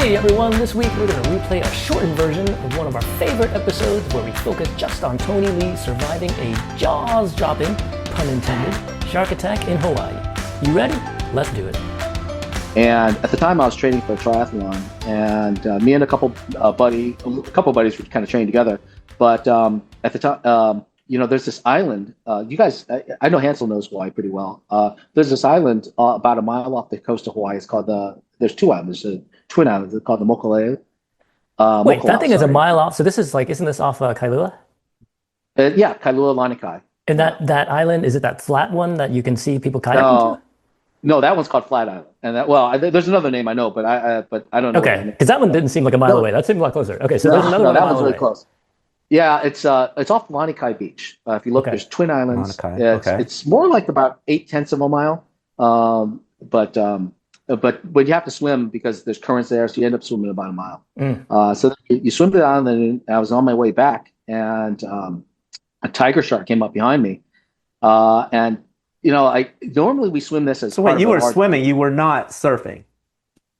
Hey everyone, this week we're going to replay a shortened version of one of our favorite episodes where we focus just on Tony Lee surviving a jaws-dropping, pun intended, shark attack in Hawaii. You ready? Let's do it. And at the time I was training for a triathlon, and me and a couple buddies were kind of training together. But at the time, there's this island. You guys, I know Hansel knows Hawaii pretty well. There's this island about a mile off the coast of Hawaii. It's called there's two islands. There's twin islands. It's called the Mokulele. Wait, that thing is a mile off. So this is like, isn't this off Kailua? Yeah, Kailua Lanikai. And that island, is it that flat one that you can see people kayaking to? No, that one's called Flat Island. And there's another name I know, but I don't know. Okay, because that one didn't seem like a mile away. That seemed a lot closer. Okay, so there's another one. That one's really close. Yeah, it's off Lanikai Beach. If you look, there's twin islands. It's more like about 0.8 of a mile. But you have to swim because there's currents there, so you end up swimming about a mile. So you swim to the island, and I was on my way back, and a tiger shark came up behind me, and normally we swim this as. So wait, you were swimming, you were not surfing.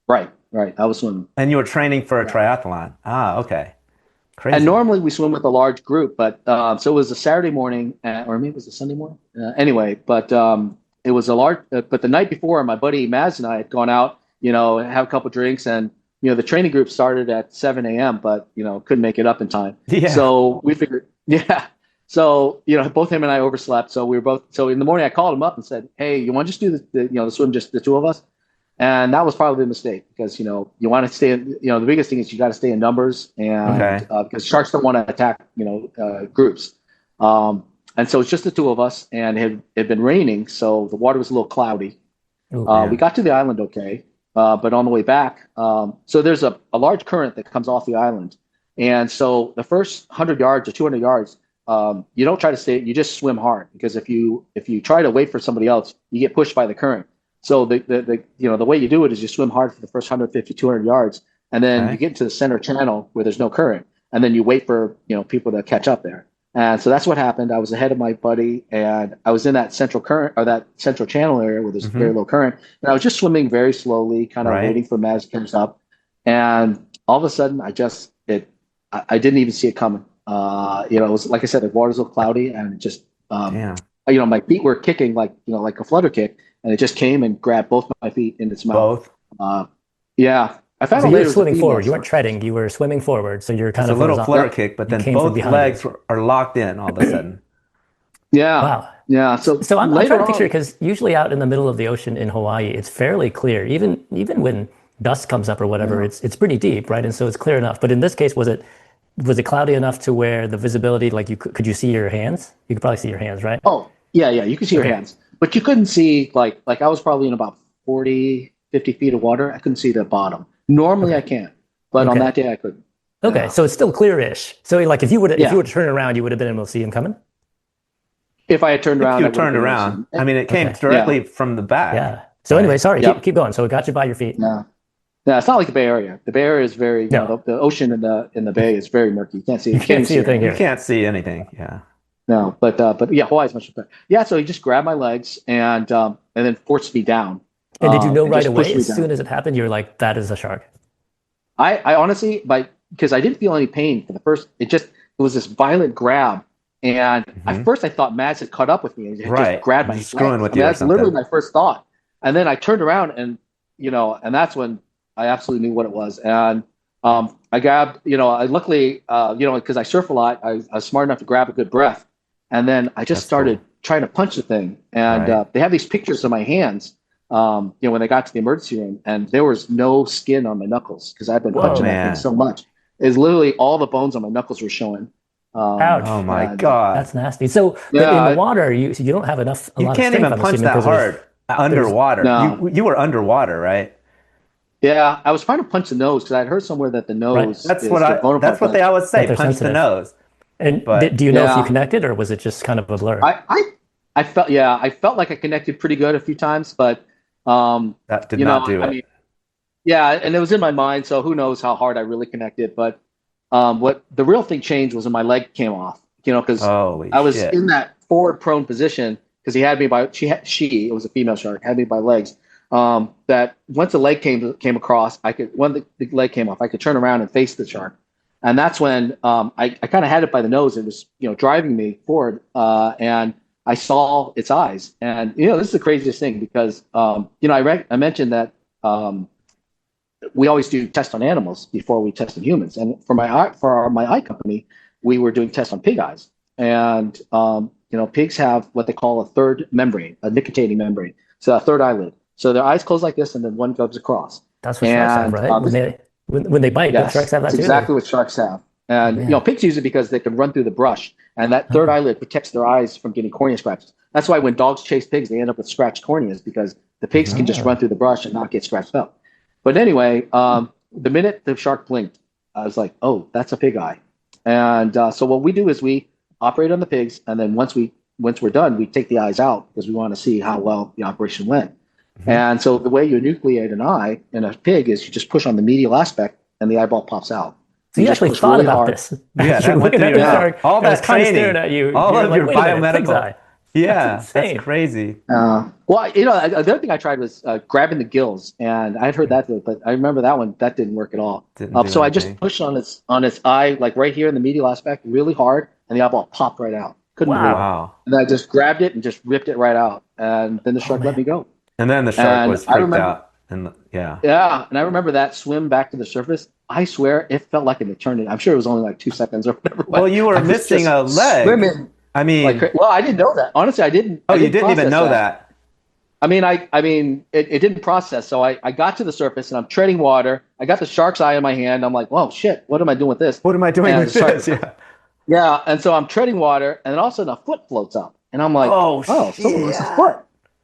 Right. I was swimming, and you were training for a triathlon. Okay. Crazy. And normally we swim with a large group, but so it was a Saturday morning, or maybe it was a Sunday morning. Anyway, but. It was a large, but the night before, my buddy Maz and I had gone out, have a couple drinks, and the training group started at 7 a.m., but couldn't make it up in time. Yeah. So we figured, So both him and I overslept. So in the morning I called him up and said, "Hey, you want to just do the swim, just the two of us?" And that was probably a mistake because you want to stay in, the biggest thing is you got to stay in numbers, and because sharks don't want to attack groups. And so it's just the two of us, and it had been raining, so the water was a little cloudy. We got to the island okay, but on the way back, so there's a large current that comes off the island. And so the first 100 yards or 200 yards, you don't try to stay, you just swim hard, because if you try to wait for somebody else, you get pushed by the current. So the way you do it is you swim hard for the first 150, 200 yards, and then you get into the center channel where there's no current, and then you wait for people to catch up there. And so that's what happened. I was ahead of my buddy, and I was in that central current, or that central channel area where there's very low current. And I was just swimming very slowly, kind of waiting for Maz to come up. And all of a sudden, I didn't even see it coming. It was, like I said, the water's a little cloudy, and it just, my feet were kicking like a flutter kick, and it just came and grabbed both my feet in its mouth. Both? Yeah. I found so you were swimming forward. You weren't treading. You were swimming forward. So you're kind of a little flutter kick, but then both legs are locked in all of a sudden. Yeah. Wow. Yeah. So I'm trying to picture, because usually out in the middle of the ocean in Hawaii, it's fairly clear. Even when dust comes up or whatever, it's pretty deep, right? And so it's clear enough. But in this case, was it cloudy enough to where the visibility, like could you see your hands? You could probably see your hands, right? Oh, yeah. You could see your hands, but you couldn't see like I was probably in about 40, 50 feet of water. I couldn't see the bottom. Normally I can, but on that day I couldn't. Okay, so it's still clear-ish. So like if you would turn around, you would have been able to see him coming? If I had turned around, you turned around. I mean, it came directly from the back. Yeah. So anyway, sorry, keep going. So it got you by your feet. Yeah. Yeah, it's not like the Bay Area. The Bay Area is very, the ocean in the Bay is very murky. You can't see. You can't see a thing here. You can't see anything. Yeah. No, but yeah, Hawaii's much better. Yeah, so he just grabbed my legs and then forced me down. And did you know right away, as soon as it happened, you're like, that is a shark? I honestly, because I didn't feel any pain for the first, it was this violent grab. And at first I thought Maz had caught up with me and just grabbed my screwing with you. That's literally my first thought. And then I turned around and that's when I absolutely knew what it was. And I grabbed, I luckily, because I surf a lot, I was smart enough to grab a good breath. And then I just started trying to punch the thing. And they have these pictures of my hands. When they got to the emergency room, and there was no skin on my knuckles because I've been punching that thing so much. It's literally all the bones on my knuckles were showing. Ouch! Oh my God, that's nasty. So in the water, you don't have enough. You can't even punch that hard underwater. No. You were underwater, right? Yeah, I was trying to punch the nose because I'd heard somewhere that the nose. That's what they always say. Punch sensitive. The nose. And do you know if you connected, or was it just kind of a blur? I felt like I connected pretty good a few times, but that did not do it. I mean, yeah, and it was in my mind, so who knows how hard I really connected. But what the real thing changed was when my leg came off. Because I was in that forward prone position because he had me by it was a female shark, had me by legs. that once the leg came across, when the leg came off, I could turn around and face the shark. And that's when I kind of had it by the nose. It was, driving me forward, and I saw its eyes. And this is the craziest thing because I mentioned that we always do tests on animals before we test on humans. And for my eye company, we were doing tests on pig eyes. And pigs have what they call a third membrane, a nictitating membrane, so a third eyelid. So their eyes close like this, and then one goes across. That's what sharks have, right? When they bite, yes, sharks have that too. Exactly what sharks have. And pigs use it because they can run through the brush, and that third eyelid protects their eyes from getting cornea scratches. That's why when dogs chase pigs, they end up with scratched corneas because the pigs can just run through the brush and not get scratched up. But anyway, the minute the shark blinked, I was like, "Oh, that's a pig eye." And so what we do is we operate on the pigs, and then once we're done, we take the eyes out because we want to see how well the operation went. And so the way you enucleate an eye in a pig is you just push on the medial aspect and the eyeball pops out. So you actually thought really about this. Yeah, you're looking at the shark, all that training, staring at you. all of like, your biomedical. Yeah, that's crazy. Well, the other thing I tried was grabbing the gills, and I'd heard that, but I remember that didn't work at all. So I just pushed on its eye, like right here in the medial aspect, really hard, and the eyeball popped right out. Couldn't believe it. And I just grabbed it and just ripped it right out, and then the shark let me go. And then the shark was freaked out. And yeah, and I remember that swim back to the surface. I swear it felt like an eternity. I'm sure it was only like 2 seconds or whatever. Well, you were missing a leg. Swimming. I mean, I didn't know that. Honestly, I didn't. Oh, you didn't even know that. I mean, it didn't process. So I got to the surface and I'm treading water. I got the shark's eye in my hand. I'm like, whoa, shit, what am I doing with this? What am I doing with this? Yeah. And so I'm treading water, and then all of a sudden a foot floats up, and I'm like, oh, someone's foot.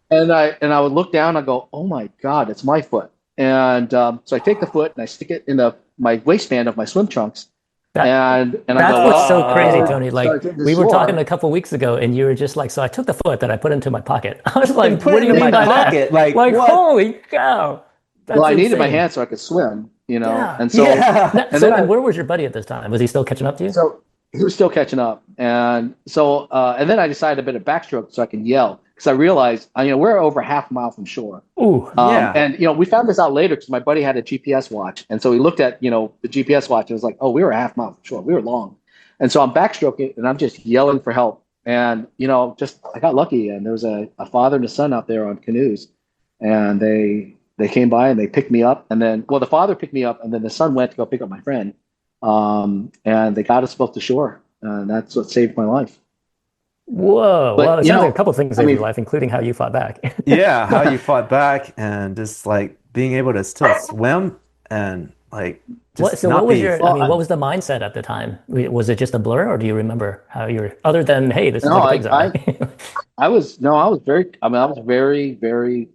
And I would look down. I go, oh my God, it's my foot. And so I take the foot and I stick it in my waistband of my swim trunks. And that's I go, what's so crazy, Tony. Like we were talking a couple weeks ago, and you were just like, so I took the foot that I put into my pocket. I was like, what do you mean by that? Like holy cow! Well, I needed my hands so I could swim, And so, and where was your buddy at this time? Was he still catching up to you? So he was still catching up, and so and then I decided a bit of backstroke so I can yell. Because I realized, we're over half a mile from shore. Ooh, And, we found this out later because my buddy had a GPS watch. And so he looked at, the GPS watch and was like, oh, we were a half mile from shore. We were long. And so I'm backstroking and I'm just yelling for help. And, I got lucky. And there was a father and a son out there on canoes. And they came by and they picked me up. And then, the father picked me up and then the son went to go pick up my friend. And they got us both to shore. And that's what saved my life. Whoa! Well, it sounds like a couple of things in your life, including how you fought back. Yeah, how you fought back, and just like being able to still swim and like. What was the mindset at the time? Was it just a blur, or do you remember how you were? Other than hey, this is like a pig's eye. I was very, very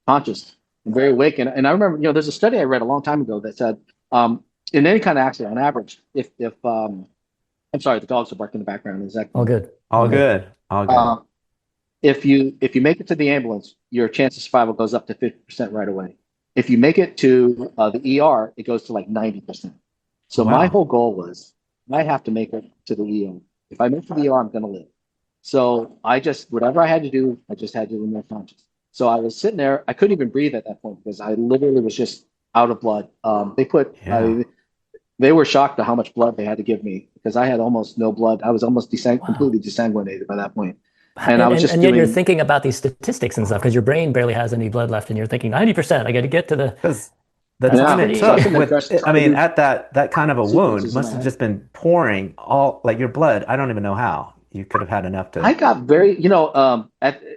conscious and very awake, and I remember there's a study I read a long time ago that said in any kind of accident, on average, if I'm sorry, the dogs are barking in the background. Is that all good? All good. If you make it to the ambulance, your chance of survival goes up to 50% right away. If you make it to the ER, it goes to like 90%. So my whole goal was I have to make it to the ER. If I make it to the ER, I'm going to live. So whatever I had to do, I just had to remain conscious. So I was sitting there. I couldn't even breathe at that point because I literally was just out of blood. They were shocked at how much blood they had to give me because I had almost no blood. I was almost completely desanguinated by that point. And I was just yet you're thinking about these statistics and stuff because your brain barely has any blood left, and you're thinking 90%. I got to get to the. Because the time it took. At that kind of a wound must have just been pouring all like your blood. I don't even know how you could have had enough to. I got very,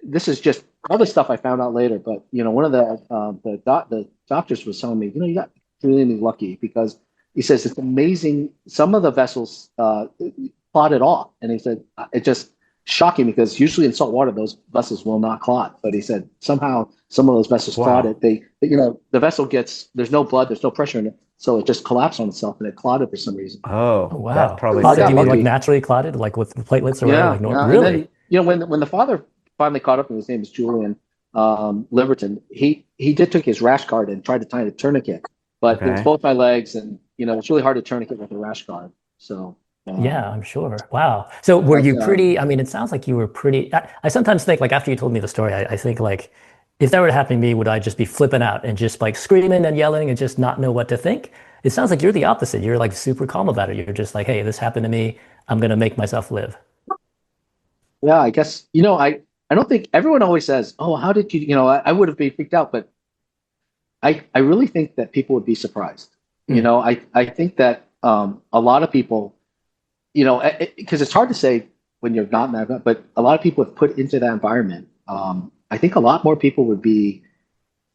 this is just all the stuff I found out later. But one of the doctors was telling me, you got really lucky because. He says it's amazing. Some of the vessels clotted off, and he said it just shocking because usually in salt water those vessels will not clot. But he said somehow some of those vessels clotted. The vessel there's no blood, there's no pressure in it, so it just collapsed on itself and it clotted for some reason. Oh wow! That probably. Do you mean like naturally clotted, like with platelets or whatever? Like, really? And then, when the father finally caught up, and his name is Julian Liverton, he did take his rash guard and tried to tie a tourniquet, but it's both my legs and. It's really hard to tourniquet with a rash guard. So yeah, I'm sure. Wow. So were you pretty? I mean, it sounds like you were pretty. I sometimes think like after you told me the story, I think like if that were to happen to me, would I just be flipping out and just like screaming and yelling and just not know what to think? It sounds like you're the opposite. You're like super calm about it. You're just like, hey, this happened to me. I'm gonna make myself live. Yeah, I guess, I don't think everyone always says, oh, how did you, I would have been freaked out, but I really think that people would be surprised. Mm. I think that a lot of people, because it's hard to say when you're not in that environment, but a lot of people have put into that environment. I think a lot more people would be,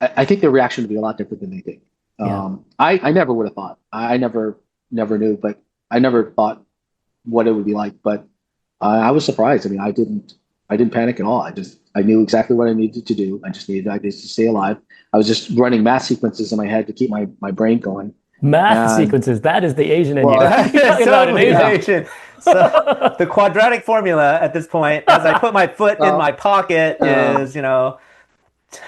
I think their reaction would be a lot different than they think. Yeah. I never would have thought. I never knew, but I never thought what it would be like. But I was surprised. I mean, I didn't panic at all. I knew exactly what I needed to do. I needed to stay alive. I was just running math sequences in my head to keep my brain going. Math sequences. That is the Asian in you. That's totally Asian. So the quadratic formula at this point, as I put my foot in my pocket, is Oh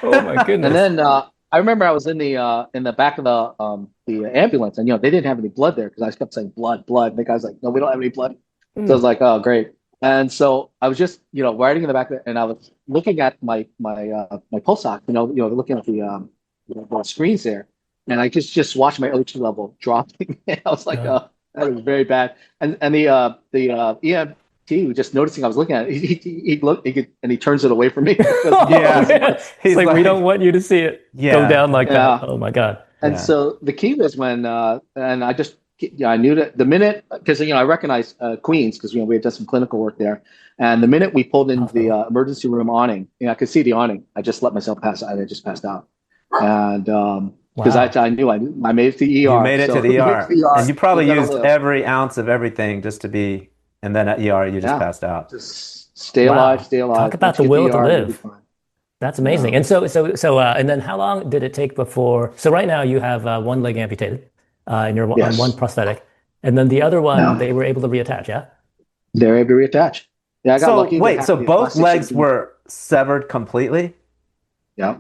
my goodness. And then I remember I was in the back of the ambulance, and they didn't have any blood there because I kept saying blood, blood. And the guy's like, no, we don't have any blood. So I was like, oh, great. And so I was just riding in the back of it, and I was looking at my pulse ox, looking at the screens there, and I just watched my O2 level dropping. I was like, oh, that was very bad. And the EMT, just noticing I was looking at it, he looked, and he turns it away from me. Yeah, he's like, we don't want you to see it go down like that. Oh my God. And so the key was when, and I knew that the minute, because I recognized Queens because we had done some clinical work there, and the minute we pulled into the emergency room awning, I could see the awning. I just let myself pass out. I just passed out, and because I knew I made it to the ER. You made it to the ER, and you probably used every ounce of everything just to be, and then at ER you just passed out. Just stay alive, stay alive. Talk about the will to live. That's amazing. And so, and then how long did it take before? So right now you have one leg amputated. And you're on one prosthetic, and then the other one they were able to reattach. Yeah, they're able to reattach. Yeah, I got lucky. Wait, so both legs were severed completely? Yeah.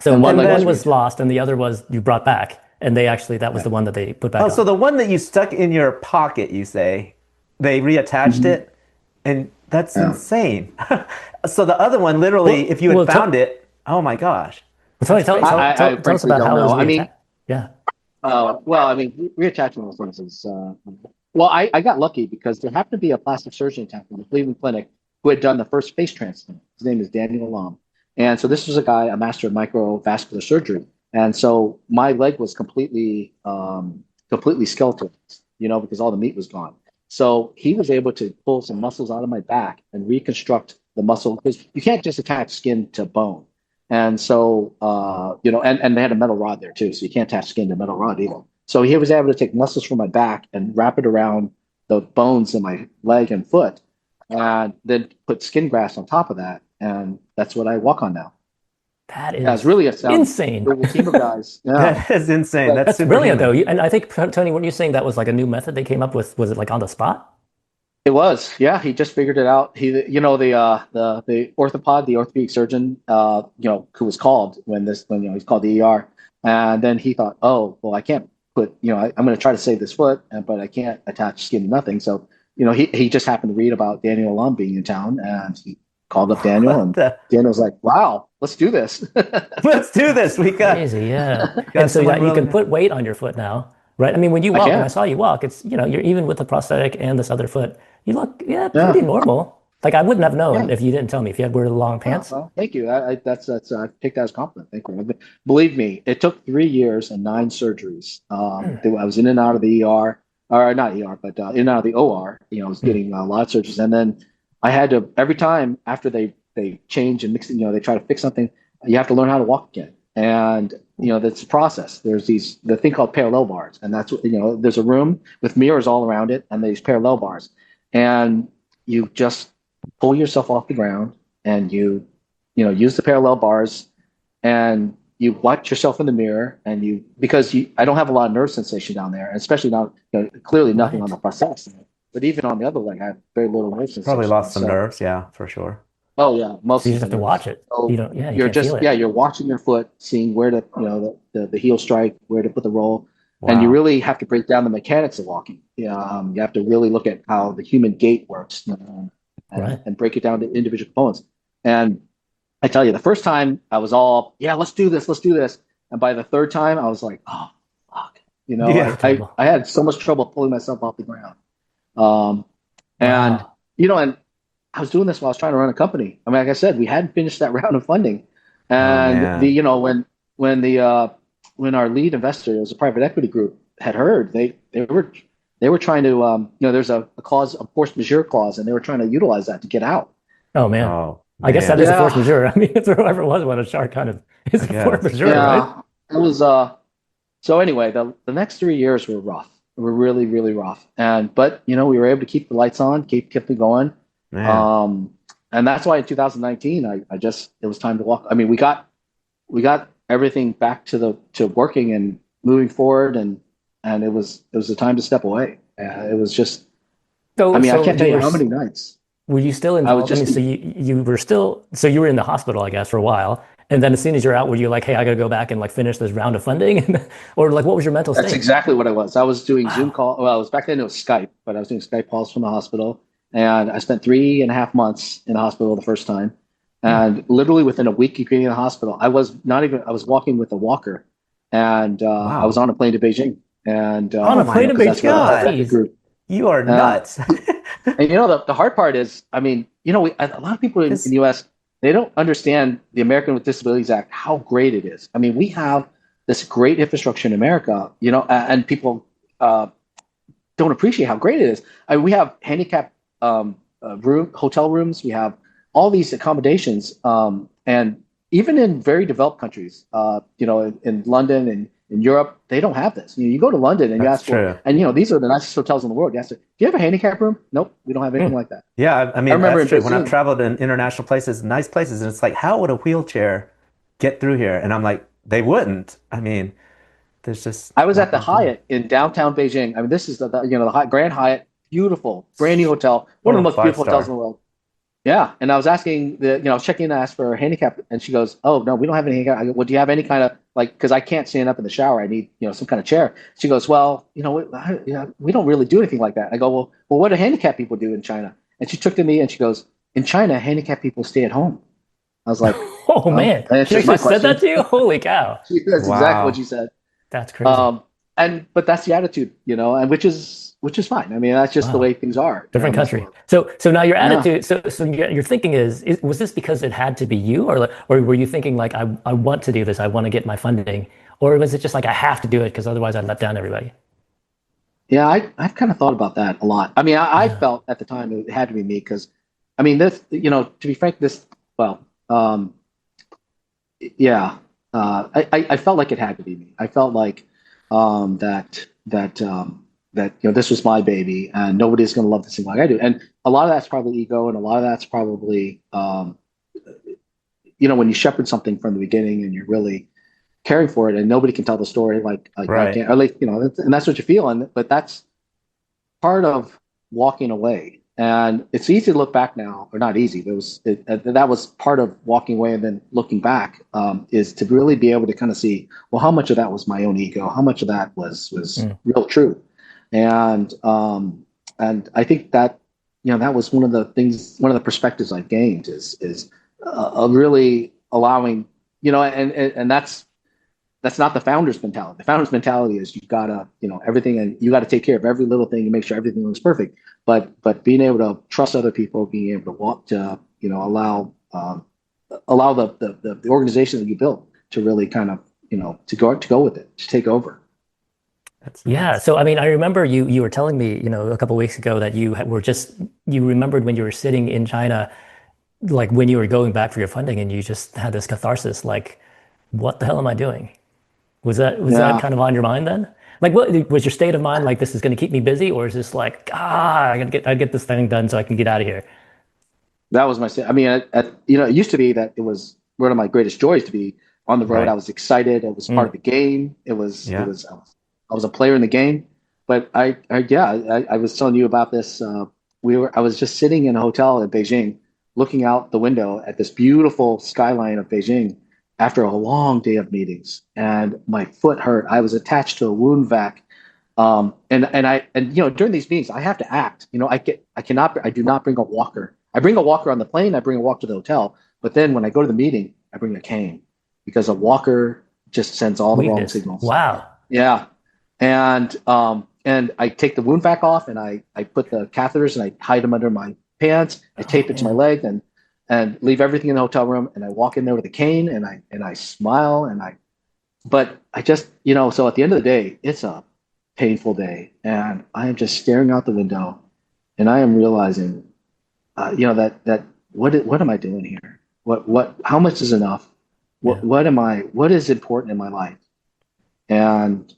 So one was lost, and the other was you brought back, and that was the one that they put back. Oh, so the one that you stuck in your pocket, you say, they reattached it, and that's insane. So the other one, literally, if you had found it, oh my gosh. Tell us about how it was reattached. Yeah. Well, I mean, reattachment, for instance. Well, I got lucky because there happened to be a plastic surgeon in town from the Cleveland Clinic who had done the first face transplant. His name is Daniel Lam. And so this was a guy, a master of microvascular surgery. And so my leg was completely skeletal, because all the meat was gone. So he was able to pull some muscles out of my back and reconstruct the muscle, because you can't just attach skin to bone. And so, and they had a metal rod there too, so you can't attach skin to a metal rod either. So he was able to take muscles from my back and wrap it around the bones in my leg and foot, and then put skin grafts on top of that, and that's what I walk on now. That is it's really insane. A team of guys. Yeah. That is insane. That's brilliant, though. And I think, Tony, weren't you saying that was like a new method they came up with? Was it like on the spot? It was, yeah. He just figured it out. He, the orthopod, the orthopedic surgeon, who was called when he's called the ER, and then he thought, oh, well, I can't put, I'm going to try to save this foot, but I can't attach skin to nothing. So, he just happened to read about Daniel Lum being in town, and he called up Daniel, and Daniel's like, wow, let's do this. Let's do this. We got crazy, yeah. And so you can put weight on your foot now, right? I mean, when you walk, when I saw you walk, it's, you're even with the prosthetic and this other foot, you look, pretty normal. Like I wouldn't have known if you didn't tell me, if you had wear long pants. Well, thank you. I take that as a compliment. Thank you. Believe me, it took 3 years and 9 surgeries. I was in and out of the ER, or not ER, but in and out of the OR. I was getting a lot of surgeries, and then I had to, every time after they change and mix it, they try to fix something, you have to learn how to walk again. And that's a process. There's the thing called parallel bars, and that's what, there's a room with mirrors all around it, and there's parallel bars, and you just pull yourself off the ground, and you use the parallel bars, and you watch yourself in the mirror, and because I don't have a lot of nerve sensation down there, and especially not, clearly nothing on the prosthetic, but even on the other leg, I have very little nerve sensation. Probably lost some nerves, yeah, for sure. Oh yeah, most. So you just have to watch it. So you're just you're watching your foot, seeing where to the heel strike, where to put the roll, and you really have to break down the mechanics of walking. You have to really look at how the human gait works, and break it down to individual components. And I tell you, the first time I was all, yeah, let's do this, let's do this. And by the third time, I was like, oh, fuck. Yeah. I had so much trouble pulling myself off the ground. Um, and, Wow. and I was doing this while I was trying to run a company. I mean, like I said, we hadn't finished that round of funding. Oh And man. when when our lead investor, it was a private equity group, had heard, they were trying to, there's a clause, a force majeure clause, and they were trying to utilize that to get out. Oh man. Oh I guess that man. is a force Yeah, majeure. I mean, if there ever was one, a shark kind of is I a force guess. majeure, right? yeah. It was so anyway, the next 3 years were rough. Were really, really rough. But we were able to keep the lights on, keep it going. Man. Um, and that's why in 2019, it was time to walk. I mean, we got everything back to working and moving forward, and it was the time to step away. It was just, I So, mean, I so can't tell you you were how many nights were you still I was involved? I mean, just. so you were still so you were in the hospital, I guess, for a while, and then as soon as you're out, were you like, hey, I got to go back and like finish this round of funding, or like what was your mental That's state? exactly what I was. I was doing Zoom Wow. call. Well, it was back then it was Skype, but I was doing Skype calls from the hospital. And I spent 3.5 months in the hospital the first time. Hmm. And literally within a week of being in the hospital, I was walking with a walker, and I was Wow. on a plane to Beijing. And, On Oh a my plane to because that's where the private God. equity Jeez. group. You are Uh, nuts. and the hard part is, I mean, a lot of people in Because the US, they don't understand the American with Disabilities Act, how great it is. I mean, we have this great infrastructure in America, and people uh, don't appreciate how great it is. I mean, we have handicap hotel rooms. We have all these accommodations, and even in very developed countries, in London and in Europe, they don't have this. You go to London and you that's ask for, true. and these are the nicest hotels in the world. You ask, do you have a handicap room? Nope, we don't have anything Hmm. like that. Yeah, I I mean, remember that's in true. When I've Beijing, traveled in international places, nice places, and it's like, how would a wheelchair get through here? And I'm like, they wouldn't. I mean, there's just I was at not the much room. Hyatt in downtown Beijing. I mean, this is the Grand Hyatt, beautiful, brand new hotel, one of the Oh, most five beautiful hotels in star. the world. Yeah, and I was asking I was checking in to ask for a handicap, and she goes, "Oh no, we don't have any handicap." I go, "Well, do you have any kind of like? Because I can't stand up in the shower. I need some kind of chair." She goes, "Well, we don't really do anything like that." I go, "Well, what do handicapped people do in China?" And she took to me and she goes, "In China, handicapped people stay at home." I was like, Oh "Oh, man, that she answers actually my said that question." to you? Holy cow, That's exactly what she Wow. said. that's crazy. Um, but that's the attitude, and which is fine. I mean, that's just the Wow. way things are Different in this country. world. So now your Yeah. attitude, so your thinking is was this because it had to be you, or were you thinking like I want to do this, I want to get my funding, or was it just like I have to do it because otherwise I'd let down everybody? Yeah, I've kind of thought about that a lot. I mean, I Yeah. felt at the time it had to be me because, I mean, to be frank, well, um, yeah, I felt like it had to be me. I felt like that this was my baby and nobody's going to love this thing like I do. And a lot of that's probably ego, and a lot of that's probably when you shepherd something from the beginning and you're really caring for it, and nobody can tell the story like I Right. can, or like and that's what you feel. But that's part of walking away. And it's easy to look back now, or not easy, but that was part of walking away. And then looking back is to really be able to kind of see, well, how much of that was my own ego? How much of that was Mm. real truth? And I think that, that was one of the things, one of the perspectives I've gained is really allowing, and that's not the founder's mentality. The founder's mentality is you've got to, everything, and you got to take care of every little thing and make sure everything looks perfect. But being able to trust other people, being able to walk to, allow the organization that you built to really kind of, to go with it, to take over. That's Yeah. nuts. So I mean, I remember you were telling me, a couple of weeks ago that you remembered when you were sitting in China, like when you were going back for your funding, and you just had this catharsis, like, what the hell am I doing? Was that Yeah, kind of on your mind then? Like, what was your state of mind? Like, this is going to keep me busy, or is this like, I get this thing done so I can get out of here? that was I mean, it used to be that it was one of my greatest joys to be on the road. I Right. was excited. It was part of Mm. the game. Yeah. I was a player in the game. But I was telling you about this. I was just sitting in a hotel in Beijing, looking out the window at this beautiful skyline of Beijing after a long day of meetings, and my foot hurt. I was attached to a wound vac. During these meetings, I have to act. I do not bring a walker. I bring a walker on the plane. I bring a walker to the hotel. But then when I go to the meeting, I bring a cane because a walker just sends all the wrong Weakness. signals. Wow. Yeah. And I take the wound vac off and I put the catheters and I hide them under my pants. I tape it to my leg and leave everything in the hotel room. And I walk in there with a cane and I smile but I just, so at the end of the day, it's a painful day and I am just staring out the window and I am realizing, that what am I doing here? How much is enough? What is important in my life? And,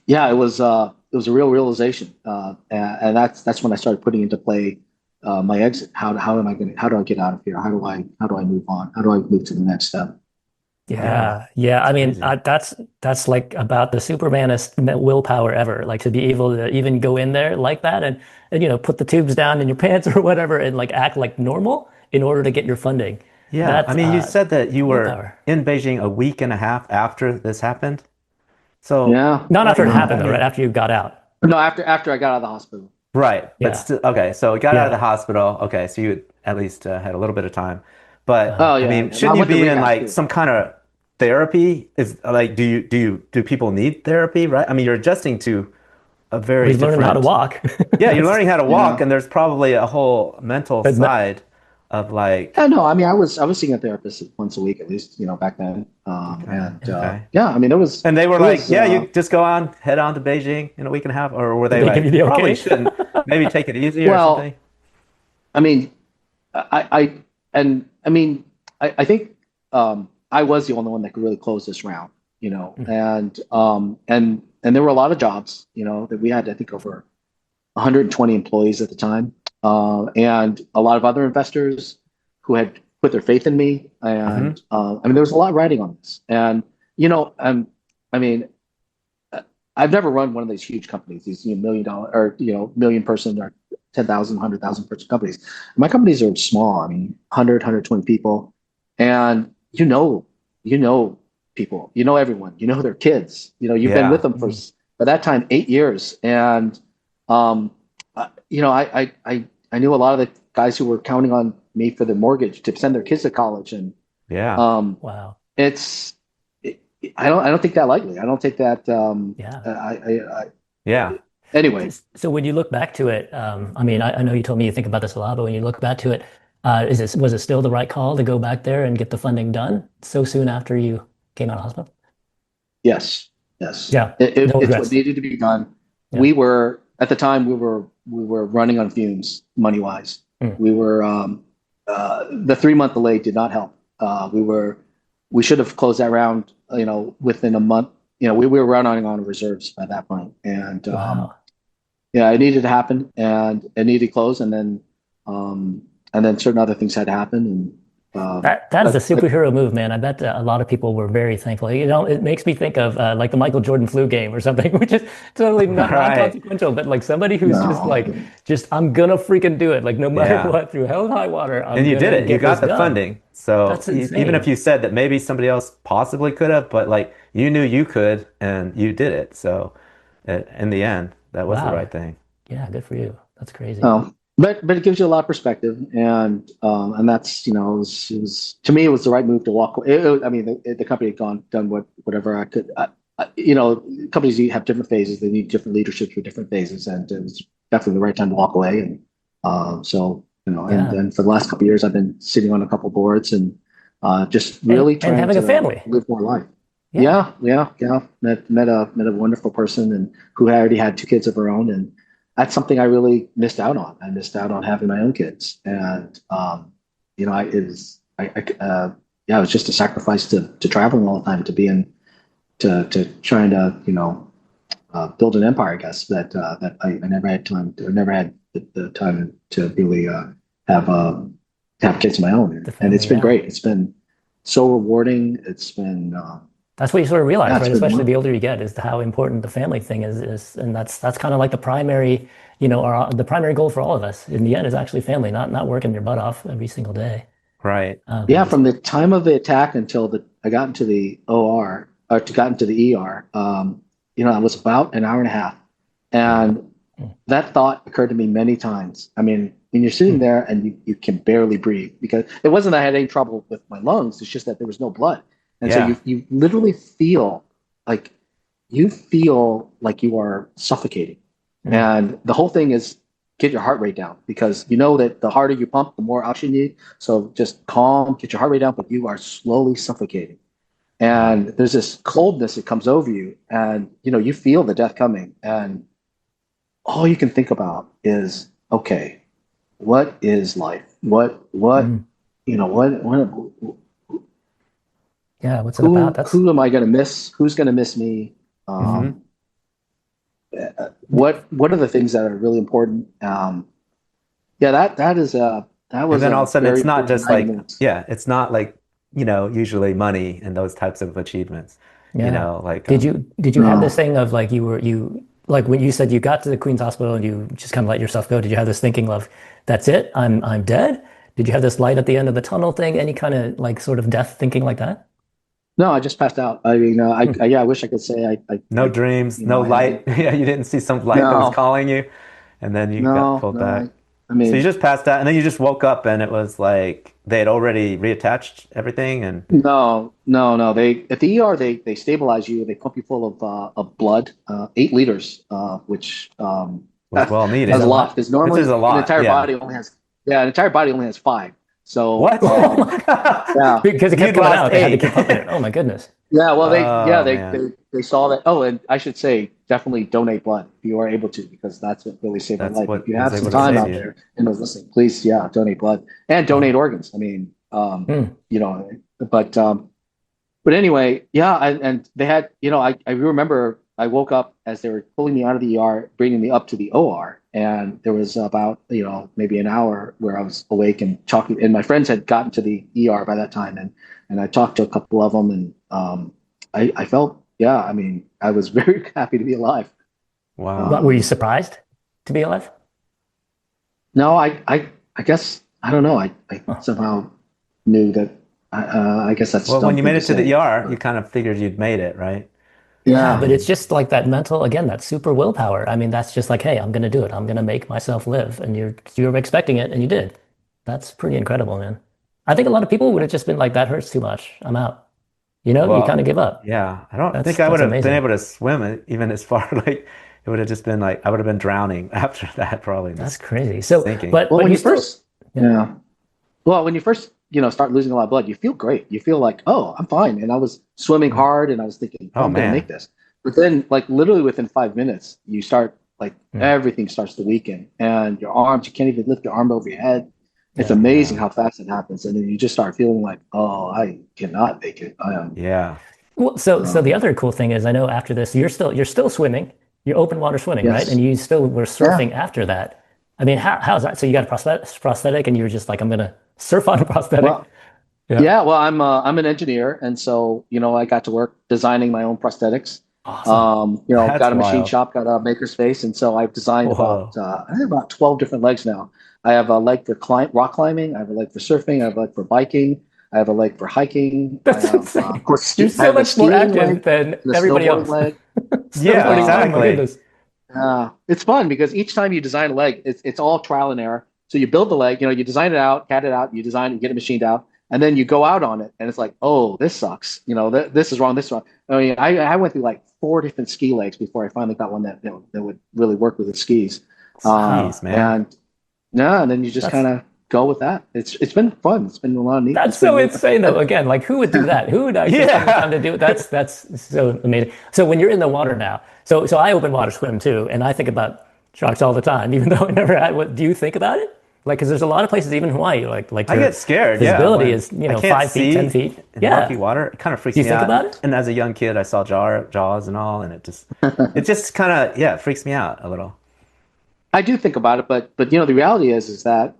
it was a real realization, and that's when I started putting into play my exit. How do I get out of here? How do I move on? How do I move to the next step? Yeah. I mean, that's like about the Supermanest willpower ever. Like to be able to even go in there like that and put the tubes down in your pants or whatever and like act like normal in order to get your funding. Yeah. That's I mean, you said that you were willpower. in Beijing a week and a half after this happened. So, Yeah. Not after it I happened though, mean, right? After you got out. No, after I got out of the hospital. right. But Yeah. still, okay. So we got out of the Yeah. hospital. Okay. So you at least had a little bit of time. But Oh I yeah, mean, yeah. No, I shouldn't you went to be in rehab like too. some kind of therapy? Is like, do people need therapy? Right. I mean, you're adjusting to a very We've learned how to different. walk. Yeah, you're learning how to walk, Yeah. and there's probably a whole mental But side of Yeah, like, no, I mean, I was seeing a therapist once a week at least, back then. okay, okay. Yeah, I mean, And they were it like, was, yeah, you just go on, head on to Beijing in a week and a half, or were did they they give you like, the you probably okay? shouldn't, maybe take it easy or well, something? I mean, I think I was the only one that could really close this round, and there were a lot of jobs, that we had, I think, over 120 employees at the time, and a lot of other investors who had put their faith in me, Hmm. and there was a lot riding on this, and you know, um, I mean, I've never run one of these huge companies, these $1 million or million person or 10,000, 100,000 person companies. My companies are small. I mean, 100, 120 people, and you know people, everyone, their kids. You've been with Yeah. them for by that time 8 years, and I knew a lot of the guys who were counting on me for their mortgage to send their kids to college, and Yeah. um, Wow. it's I don't take that lightly. I don't take that. Yeah. Yeah. Anyway, So when you look back to it, I mean, I know you told me you think about this a lot, but when you look back to it, was it still the right call to go back there and get the funding done so soon after you came out of hospital? yes, yes, Yeah. No it's what regrets. needed to be done. Yeah. We were at the time we were running on fumes money wise. Mm. We were the 3 month delay did not help. We should have closed that round, within a month. We were running on reserves by that point, and Wow. yeah, it needed to happen, and it needed to close, and then certain other things had to happen, and That is a superhero move, man. I bet a lot of people were very thankful. It makes me think of like the Michael Jordan flu game or something, which is totally not Right. non-consequential, but like somebody who's just no, like, I'm gonna freaking do it. Like no matter Yeah. what, through hell and high water, And I'm you did gonna it. You get this got the done. funding. So That's even if insane. you said that maybe somebody else possibly could have, but like you knew you could and you did it. So in the end, that was the Wow. right thing. Yeah, good for you. That's crazy. but it gives you a lot of perspective, and that's to me it was the right move to walk away. I mean, the company had done whatever I could. Companies have different phases. They need different leadership for different phases, and it was definitely the right time to walk away. And and Yeah. then for the last couple of years, I've been sitting on a couple of boards and just And really trying having a to family. live more life. Yeah. Yeah. Met a wonderful person and who already had two kids of her own, and that's something I really missed out on. I missed out on having my own kids, and it was just a sacrifice to traveling all the time, to be in, to trying to build an empire. I guess that I never had time to, or never had the time to really have have kids of my own, The and it's family, been yeah. great. It's been so rewarding. It's been That's what you sort of realize, it's right? been Especially the wonderful. older you get, is how important the family thing is, and that's kind of like the primary, the primary goal for all of us in the end is actually family, not working your butt off every single day. Right. Yeah, from the time of the attack until I got into the OR, or got into the ER, it was about an hour and a half. Yeah. And that thought occurred to me many times. I mean, when you're sitting there and you can barely breathe, because it wasn't that I had any trouble with my lungs. It's just that there was no blood. And so you literally feel like you are suffocating. And the whole thing is get your heart rate down, because you know that the harder you pump, the more oxygen you need. So just calm, get your heart rate down, but you are slowly suffocating. And there's this coldness that comes over you, and you feel the death coming, and all you can think about is, okay, what is life? What Yeah, what's it about? Who am I going to miss? Who's going to miss me? What are the things that are really important? That was. And then all of a sudden, it's not just like, minutes. it's not like, usually money and those types of achievements. Like did you have this thing of like like when you said you got to the Queen's Hospital and you just kind of let yourself go? Did you have this thinking of, that's it, I'm dead? Did you have this light at the end of the tunnel thing? Any kind of like sort of death thinking like that? No, I just passed out. I mean, I wish I could say no dreams, no light. Yeah, you didn't see some light that was calling you, and then you got pulled back. I mean, so you just passed out, and then you just woke up, and it was like they had already reattached everything, and no. They at the ER they stabilize you. They pump you full of blood, 8 liters, which was well needed. That's a lot, because normally a lot. An entire body only has 5. So what? Yeah, because it kept coming out. They had to keep pumping it. Oh my goodness. Yeah, well, they saw that. Oh, and I should say, definitely donate blood if you are able to, because that's what really saved my life. If you have some time out there and was listening, please, donate blood and donate organs. I mean, but anyway, and they had, I remember I woke up as they were pulling me out of the ER, bringing me up to the OR, and there was about, maybe an hour where I was awake and talking, and my friends had gotten to the ER by that time, and I talked to a couple of them, and I felt, I was very happy to be alive. Wow. Were you surprised to be alive? No, I guess, I don't know. I somehow knew that, I guess that's... Well, when you made it to the ER, you kind of figured you'd made it, right? Yeah, but it's just like that mental, again, that super willpower. I mean, that's just like, hey, I'm going to do it. I'm going to make myself live. And you were expecting it and you did. That's pretty incredible, man. I think a lot of people would have just been like, that hurts too much. I'm out. You kind of give up. Yeah. I don't think I would have been able to swim even as far. Like, it would have just been like, I would have been drowning after that, probably. That's crazy. So, thinking. but when you first, when you first, start losing a lot of blood, you feel great. You feel like, oh, I'm fine. And I was swimming hard and I was thinking, I'm going to make this. But then, like, literally within 5 minutes, you start, like, everything starts to weaken. And your arms, you can't even lift your arm over your head. It's amazing how fast it happens. And then you just start feeling like, oh, I cannot make it. I am. Yeah. Well, so the other cool thing is, I know after this, you're still swimming. You're open water swimming, right? And you still were surfing after that. I mean, how's that? So you got a prosthetic and you were just like, I'm going to surf on a prosthetic. Well, I'm an engineer. And so, I got to work designing my own prosthetics. Awesome. Got a machine shop, got a makerspace. And so I've designed I have about 12 different legs now. I have a leg for rock climbing. I have a leg for surfing. I have a leg for biking. I have a leg for hiking. That's insane. Of course, you're so much more active than everybody else. Yeah, exactly. It's fun because each time you design a leg, it's all trial and error. So you build the leg, you design it out, CAD it out, you design it, you get it machined out, and then you go out on it, and it's like, oh, this sucks. This is wrong. This is wrong. I mean, I went through like 4 different ski legs before I finally got one that would really work with the skis. Skis, man. And then you just kind of go with that. It's been fun. It's been a lot of neat. That's so insane, though. Again, like, who would do that? Who would actually take the time to do it? That's so amazing. So when you're in the water now, so I open water swim too, and I think about sharks all the time, even though I never had. What do you think about it? Like, because there's a lot of places, even in Hawaii, like I get scared. Visibility is 5 feet, 10 feet. In murky water, it kind of freaks me out. Do you think about it? And as a young kid, I saw Jaws and all, and it just kind of freaks me out a little. I do think about it, but the reality is that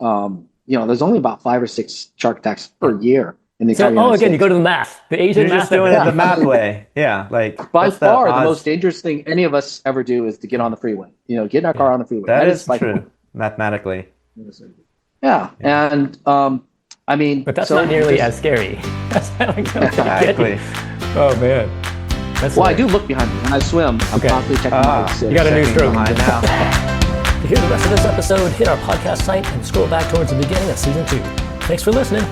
there's only about 5 or 6 shark attacks per year in the entire United States. You go to the math, the Asian You're math. Just doing it the math way. Yeah, like by far the most dangerous thing any of us ever do is to get on the freeway. Get in our car on the freeway. That is true, mathematically. Yeah, and I mean, but that's not nearly as scary. Exactly. Oh man. I do look behind me when I swim. I'm constantly checking my exit. You got a new stroke behind now. To hear the rest of this episode, hit our podcast site and scroll back towards the beginning of season 2. Thanks for listening.